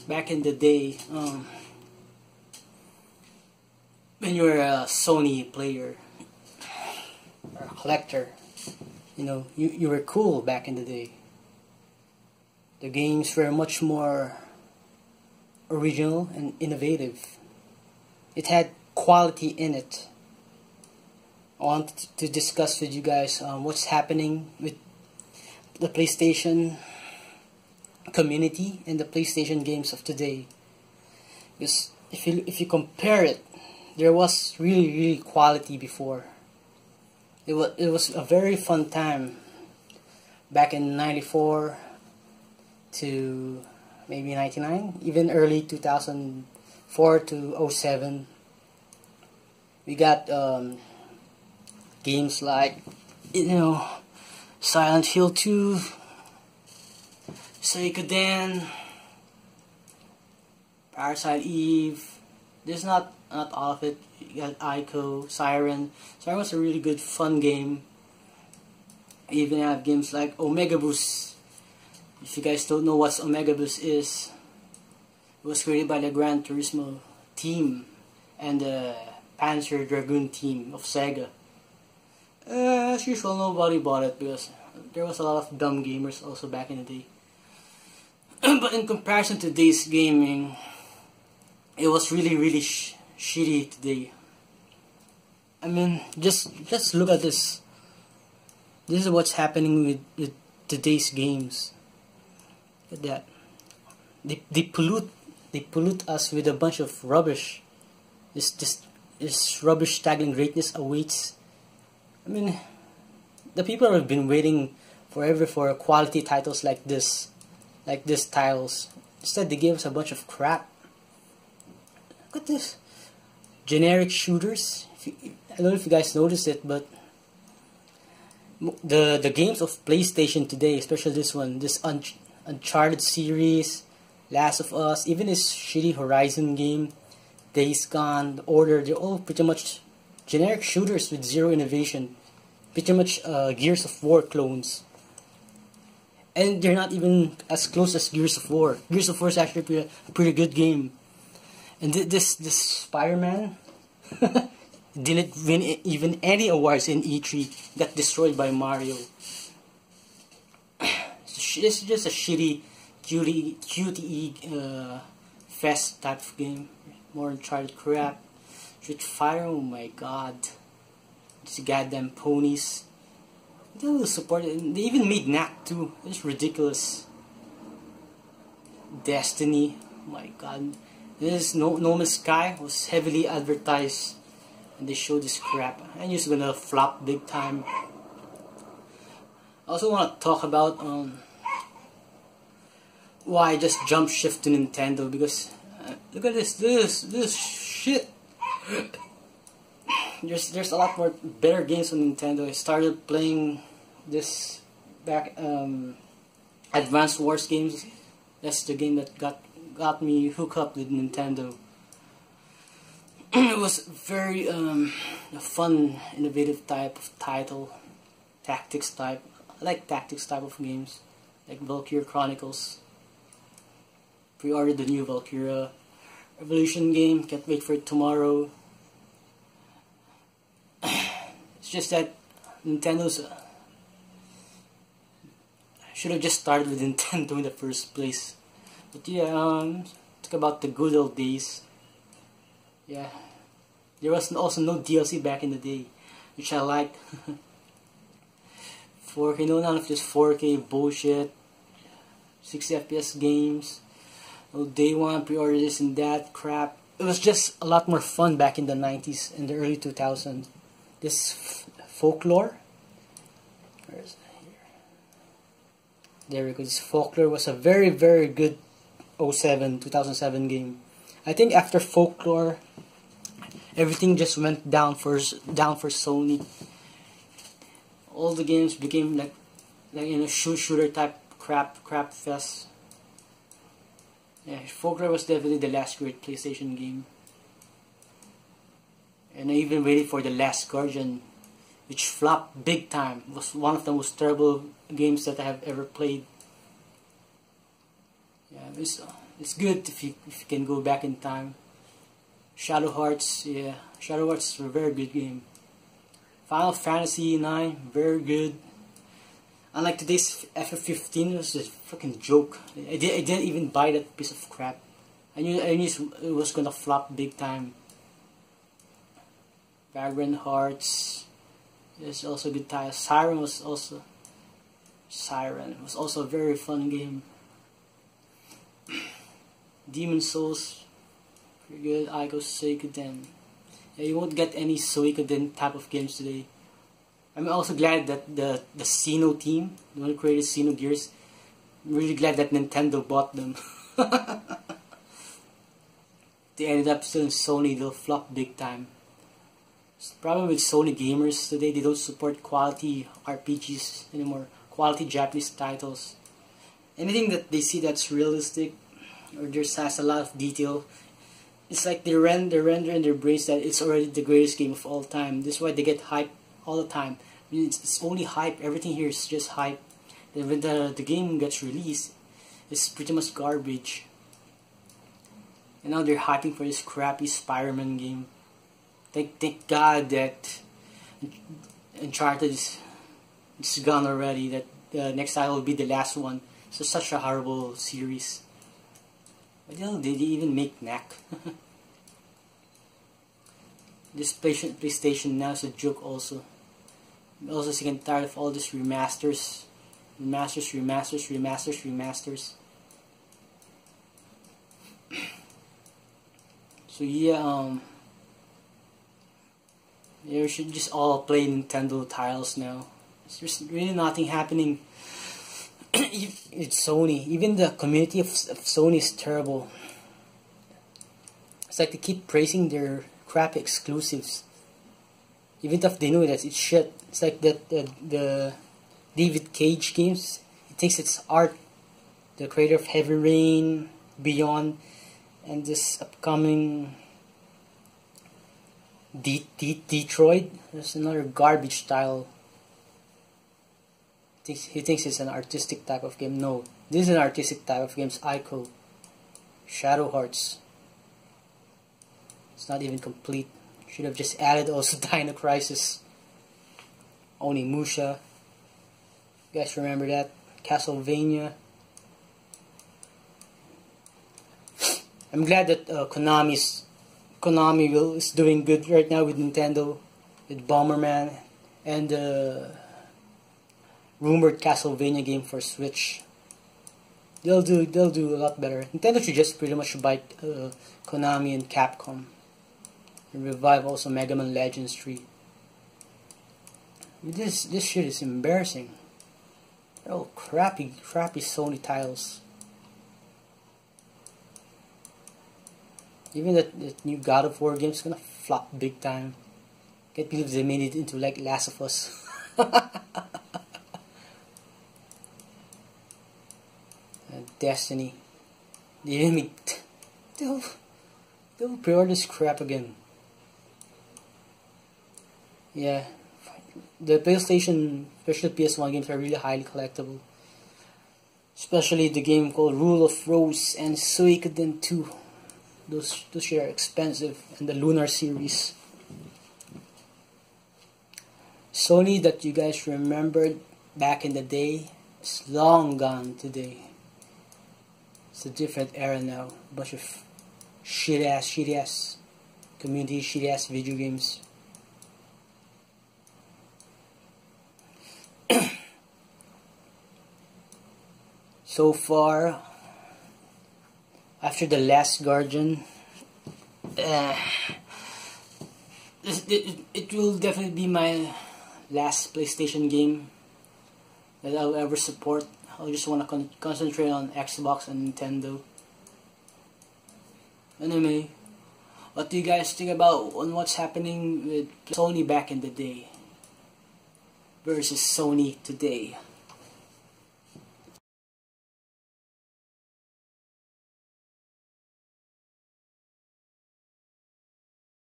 back in the day, when you were a Sony player or a collector, you were cool back in the day. The games were much more original and innovative. It had quality in it. I want to discuss with you guys what's happening with the PlayStation community and the PlayStation games of today. Because if you compare it, there was really quality before. It was a very fun time back in '94 to maybe '99, even early 2004 to '07. We got games like Silent Hill 2, Suikoden, Parasite Eve. There's not all of it. You got Ico, Siren. Siren was a really good fun game. I even have games like Omega Boost. If you guys don't know what Omega Boost is, it was created by the Gran Turismo team and the Panzer Dragoon team of Sega. As usual, nobody bought it because there was a lot of dumb gamers also back in the day. But in comparison to today's gaming, it was really shitty today. I mean, just look at this. This is what's happening with today's games. Look at that. They pollute us with a bunch of rubbish. This rubbish tagging greatness awaits. I mean, the people have been waiting forever for quality titles like this titles. Instead, they gave us a bunch of crap. Look at this. Generic shooters. I don't know if you guys noticed it, but the games of PlayStation today, especially this one, this Uncharted series, Last of Us, even this shitty Horizon game, Days Gone, The Order, they're all pretty much generic shooters with zero innovation. Pretty much Gears of War clones. And they're not even as close as Gears of War. Gears of War is actually a pretty good game. And this Spider-Man didn't win even any awards in E3. Got destroyed by Mario. It's just a shitty QTE fest type of game. More Uncharted crap. Street Fighter, oh my god. These goddamn ponies. They will support it. They even made Knack too. It's ridiculous. Destiny, oh my god. This No Man's Sky was heavily advertised, and they showed this crap. And it's gonna flop big time. I also want to talk about why I just jump shift to Nintendo, because look at this shit. There's a lot more better games on Nintendo. I started playing this back Advanced Wars games. That's the game that got me hooked up with Nintendo. It was very a fun, innovative type of title, tactics type. I like tactics type of games, like Valkyria Chronicles. Pre-ordered the new Valkyria Revolution game. Can't wait for it tomorrow. It's just that Nintendo's should have just started with Nintendo in the first place. But yeah, talk about the good old days. Yeah, there was also no DLC back in the day, which I liked. 4K, none of this 4K bullshit. 60 FPS games. No day one pre-order this and that crap. It was just a lot more fun back in the 90s and the early 2000s. This Folklore. Where is it? Here. There we go. This Folklore was a very good 2007 game. I think after Folklore, everything just went down for Sony. All the games became like shooter type crap fest. Yeah, Folklore was definitely the last great PlayStation game. And I even waited for The Last Guardian, which flopped big time. It was one of the most terrible games that I have ever played. Yeah, It's good if you can go back in time. Shadow Hearts, yeah, Shadow Hearts is a very good game. Final Fantasy 9, very good. Unlike today's FF15, was a fucking joke. I didn't even buy that piece of crap. I knew it was gonna flop big time. Vagrant Hearts is also a good title. Siren was also a very fun game. Demon Souls, pretty good. Ico Suikoden. Yeah, you won't get any Suikoden type of games today. I'm also glad that the Sino team, the one who created Sino Gears, I'm really glad that Nintendo bought them. They ended up still in Sony, they'll flop big time. It's the problem with Sony gamers today, they don't support quality RPGs anymore, quality Japanese titles. Anything that they see that's realistic or just has a lot of detail, it's like they render in their brains that it's already the greatest game of all time. This is why they get hype all the time. I mean, it's only hype. Everything here is just hype. Then when the game gets released, it's pretty much garbage. And now they're hyping for this crappy Spider-Man game. Thank God that Uncharted is gone already. That the next title will be the last one. So such a horrible series. But you know, they even make Knack. This PlayStation now is a joke also. I'm also sick and tired of all these remasters. So yeah, we should just all play Nintendo titles now. There's really nothing happening. It's Sony. Even the community of Sony is terrible. It's like they keep praising their crappy exclusives, even if they know that it's shit. It's like that the David Cage games. It thinks it's art. The creator of Heavy Rain, Beyond, and this upcoming Detroit. There's another garbage style. He thinks it's an artistic type of game. No, this is an artistic type of game. It's Ico. Shadow Hearts. It's not even complete. Should have just added also Dino Crisis. Onimusha. You guys remember that? Castlevania. I'm glad that Konami is doing good right now with Nintendo, with Bomberman, and the rumored Castlevania game for Switch. They'll do a lot better. Nintendo should just pretty much buy Konami and Capcom, and revive also Mega Man Legends 3. This shit is embarrassing. Oh, crappy Sony titles. Even that new God of War game is gonna flop big time. Can't believe they made it into like Last of Us. Destiny. They didn't make. They'll pre-order this crap again. Yeah, the PlayStation, especially PS1 games, are really highly collectible. Especially the game called Rule of Rose and Suikoden 2. Those are expensive, and the Lunar series. Sony that you guys remembered back in the day is long gone today. It's a different era now. A bunch of shit ass community, shit ass video games. So far, after The Last Guardian, it will definitely be my last PlayStation game that I'll ever support. I just want to concentrate on Xbox and Nintendo. Anyway, what do you guys think about what's happening with Sony back in the day versus Sony today?